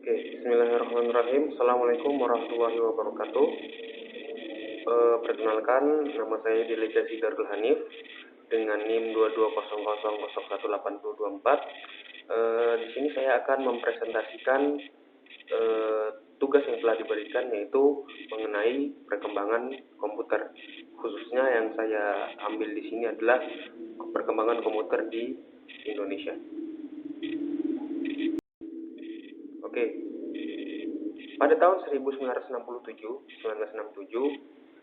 Oke, bismillahirrahmanirrahim. Assalamualaikum warahmatullahi wabarakatuh. Perkenalkan, nama saya Dileja Sidarul Hanif dengan NIM 2200018024. Di sini saya akan mempresentasikan tugas yang telah diberikan, yaitu mengenai perkembangan komputer. Khususnya yang saya ambil di sini adalah perkembangan komputer di Indonesia. Oke. Pada tahun 1967,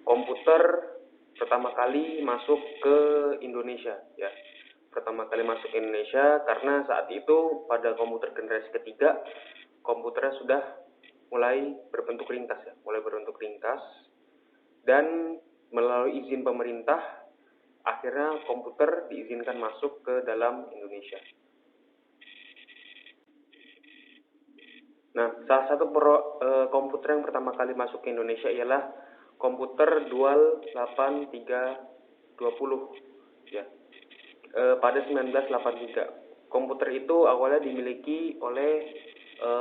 komputer pertama kali masuk ke Indonesia, ya. Pertama kali masuk ke Indonesia karena saat itu pada komputer generasi ketiga, komputernya sudah mulai berbentuk ringkas, ya, dan melalui izin pemerintah, akhirnya komputer diizinkan masuk ke dalam Indonesia. Nah, salah satu komputer yang pertama kali masuk ke Indonesia ialah komputer Dual 8320, ya. Pada 1983. Komputer itu awalnya dimiliki oleh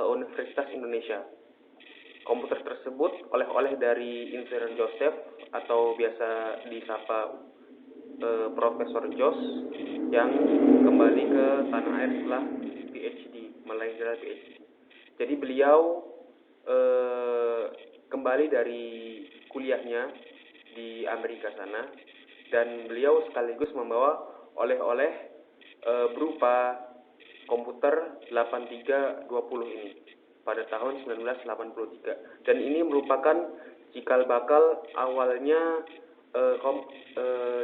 Universitas Indonesia. Komputer tersebut oleh-oleh dari Insinyur Joseph atau biasa disapa Profesor Jos, yang kembali ke tanah air setelah PhD, meraih gelar PhD. Jadi beliau kembali dari kuliahnya di Amerika sana, dan beliau sekaligus membawa oleh-oleh berupa komputer 8320 ini pada tahun 1983. Dan ini merupakan cikal bakal awalnya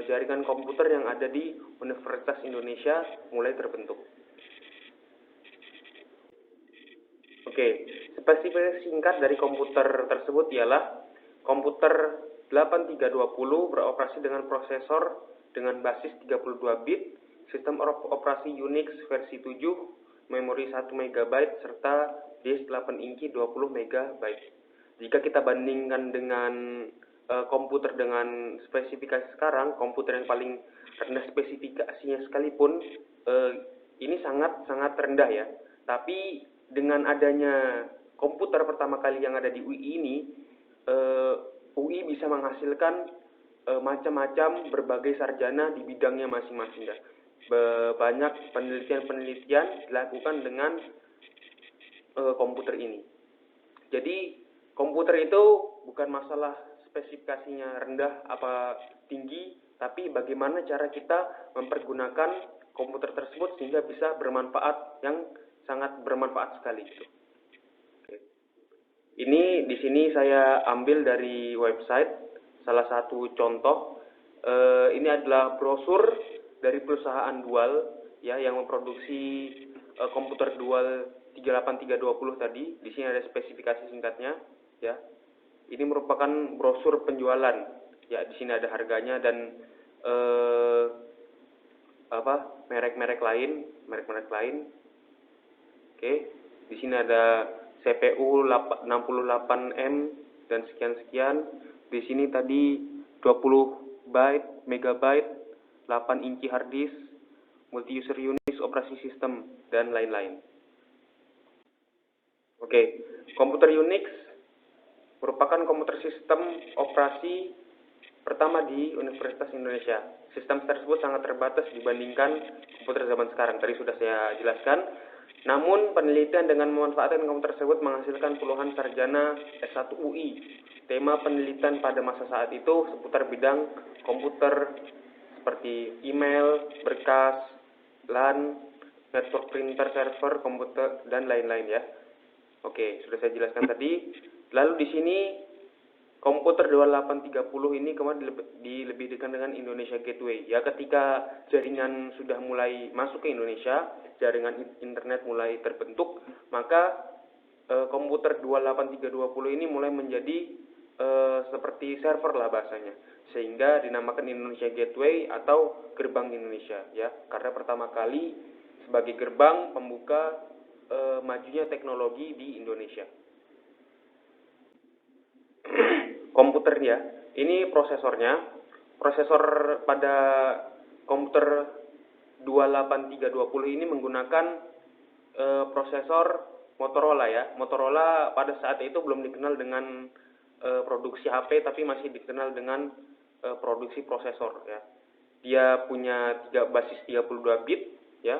jaringan komputer yang ada di Universitas Indonesia mulai terbentuk. Oke, spesifikasi singkat dari komputer tersebut ialah komputer 8320 beroperasi dengan prosesor dengan basis 32 bit, sistem operasi Unix versi 7, memori 1 MB, serta disk 8 inci 20 MB. Jika kita bandingkan dengan komputer dengan spesifikasi sekarang, komputer yang paling rendah spesifikasinya sekalipun, ini sangat rendah, ya. Tapi dengan adanya komputer pertama kali yang ada di UI ini, UI bisa menghasilkan macam-macam berbagai sarjana di bidangnya masing-masing, ya. Banyak penelitian-penelitian dilakukan dengan komputer ini. Jadi komputer itu bukan masalah spesifikasinya rendah apa tinggi, tapi bagaimana cara kita mempergunakan komputer tersebut sehingga bisa bermanfaat, yang sangat bermanfaat sekali gitu. Oke. Ini di sini saya ambil dari website salah satu contoh. Ini adalah brosur dari perusahaan Dual, ya, yang memproduksi komputer Dual 38320 tadi. Di sini ada spesifikasi singkatnya, ya. Ini merupakan brosur penjualan, ya. Di sini ada harganya dan merek-merek lain. Oke, di sini ada CPU 68M dan sekian-sekian. Di sini tadi 20 byte, megabyte, 8 inci hard disk, multi-user Unix operasi sistem, dan lain-lain. Oke, komputer Unix merupakan komputer sistem operasi pertama di Universitas Indonesia. Sistem tersebut sangat terbatas dibandingkan komputer zaman sekarang. Tadi sudah saya jelaskan. Namun, penelitian dengan memanfaatkan komputer tersebut menghasilkan puluhan sarjana S1 UI. Tema penelitian pada masa saat itu seputar bidang komputer seperti email, berkas, LAN, network printer, server, komputer, dan lain-lain, ya. Oke, sudah saya jelaskan tadi. Lalu di sini komputer 2830 ini kemudian dilebihkan dengan Indonesia Gateway. Ya, ketika jaringan sudah mulai masuk ke Indonesia, jaringan internet mulai terbentuk, maka komputer 28320 ini mulai menjadi seperti server lah bahasanya, sehingga dinamakan Indonesia Gateway atau gerbang Indonesia, ya, karena pertama kali sebagai gerbang pembuka majunya teknologi di Indonesia. Komputernya, ini prosesornya. Prosesor pada komputer 28320 ini menggunakan prosesor Motorola ya. Motorola pada saat itu belum dikenal dengan produksi HP, tapi masih dikenal dengan produksi prosesor ya. Dia punya basis 32 bit ya.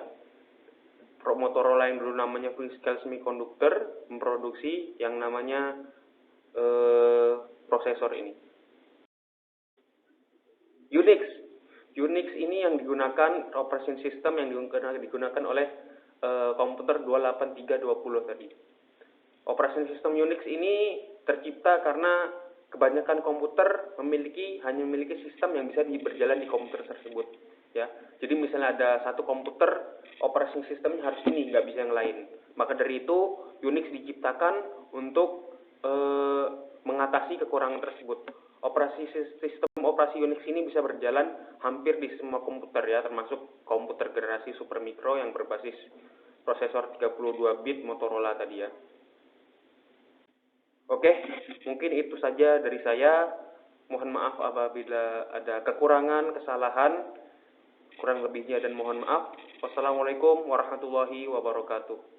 Motorola yang dulu namanya Freescale Semiconductor memproduksi yang namanya prosesor ini. Unix ini yang digunakan operation system yang digunakan oleh komputer 28320 tadi. Operation system Unix ini tercipta karena kebanyakan komputer hanya memiliki sistem yang bisa berjalan di komputer tersebut. Ya, jadi misalnya ada satu komputer, operation systemnya harus ini, nggak bisa yang lain. Maka dari itu Unix diciptakan untuk mengatasi kekurangan tersebut. Sistem operasi Unix ini bisa berjalan hampir di semua komputer ya, termasuk komputer generasi Supermicro yang berbasis prosesor 32 bit Motorola tadi ya. Oke, mungkin itu saja dari saya. Mohon maaf apabila ada kekurangan, kesalahan, kurang lebihnya dan mohon maaf. Wassalamualaikum warahmatullahi wabarakatuh.